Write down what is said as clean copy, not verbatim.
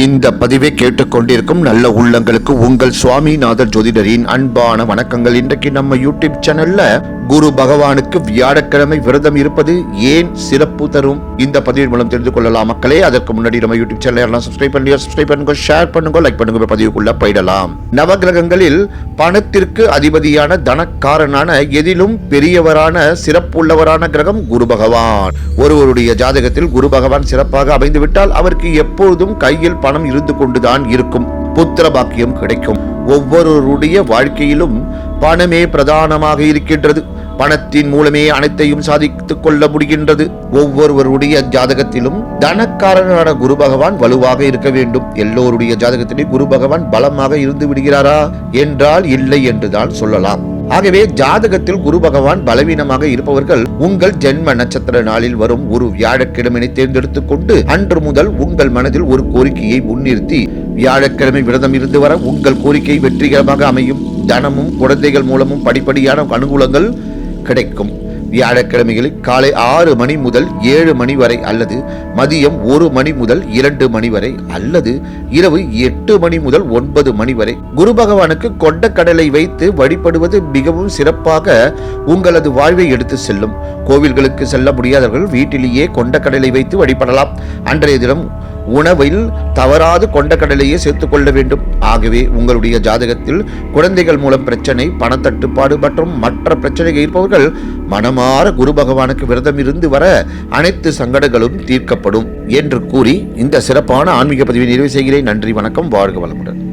இந்த பதிவை கேட்டுக்கொண்டிருக்கும் நல்ல உள்ளங்களுக்கு உங்கள் சுவாமிநாதர் ஜோதிடரின் அன்பான வணக்கங்கள். இன்றைக்கு நம்ம யூடியூப் சேனல்ல குரு பகவானுக்கு வியாழக்கிழமை விரதம் இருப்பது ஏன் சிறப்பு தரும் இந்த பதிவின் மூலம் தெரிந்து கொள்ளலாம் மக்களே. அதற்கு முன்னாடி நம்ம யூடியூப் சேனல் சப்ஸ்கிரைப் பண்ணுங்க, ஷேர் பண்ணுங்க, லைக் பண்ணுங்க. பதிவுக்குள்ள போயிடலாம். நவகிரகங்களில் பணத்திற்கு அதிபதியான தனக்காரனான எதிலும் பெரியவரான சிறப்புள்ளவரான கிரகம் குரு பகவான். ஒருவருடைய ஜாதகத்தில் குரு பகவான் சிறப்பாக அமைந்துவிட்டால் அவருக்கு எப்பொழுதும் கையில் பணம் இருந்து கொண்டுதான் இருக்கும். புத்திர பாக்கியம் கிடைக்கும். ஒவ்வொருவருடைய வாழ்க்கையிலும் பணமே பிரதானமாக இருக்கின்றது. பணத்தின் மூலமே அனைத்தையும் சாதித்துக் கொள்ள முடிகின்றது. ஒவ்வொருவருடைய ஜாதகத்திலும் தனக்காரனான குரு பகவான் வலுவாக இருக்க வேண்டும். எல்லோருடைய ஜாதகத்திலே குரு பகவான் பலமாக இருந்து விடுகிறாரா என்றால் இல்லை என்றுதான் சொல்லலாம். ஆகவே ஜாதகத்தில் குரு பகவான் பலவீனமாக இருப்பவர்கள் உங்கள் ஜென்ம நட்சத்திர நாளில் வரும் ஒரு வியாழக்கிழமையை தேர்ந்தெடுத்துக் கொண்டு அன்று முதல் உங்கள் மனதில் ஒரு கோரிக்கையை முன்னிறுத்தி வியாழக்கிழமை விரதம் இருந்து வர உங்கள் கோரிக்கை வெற்றிகரமாக அமையும். தனமும் குழந்தைகள் மூலமும் படிப்படியான அனுகூலங்கள் கிடைக்கும். வியாழக்கிழமைகளில் காலை 6 மணி முதல் 7 மணி வரை அல்லது மதியம் 1 மணி முதல் 2 மணி வரை அல்லது இரவு 8 மணி முதல் 9 மணி வரை குரு பகவானுக்கு கொண்டக்கடலை வைத்து வழிபடுவது மிகவும் சிறப்பாக உங்களது வாழ்வை எடுத்து செல்லும். கோவில்களுக்கு செல்ல முடியாதவர்கள் வீட்டிலேயே கொண்டக்கடலை வைத்து வழிபடலாம். அன்றைய தினம் உணவில் தவறாது கொண்டக்கடலையே சேர்த்துக் கொள்ள வேண்டும். ஆகவே உங்களுடைய ஜாதகத்தில் குழந்தைகள் மூலம் பிரச்சனை, பணத்தட்டுப்பாடு மற்றும் மற்ற பிரச்சனைகள் இருப்பவர்கள் மனமாற குரு பகவானுக்கு விரதம் இருந்து வர அனைத்து சங்கடங்களும் தீர்க்கப்படும் என்று கூறி இந்த சிறப்பான ஆன்மீக பதிவை நிறைவு செய்கிறேன். நன்றி, வணக்கம், வாழ்க வளமுடன்.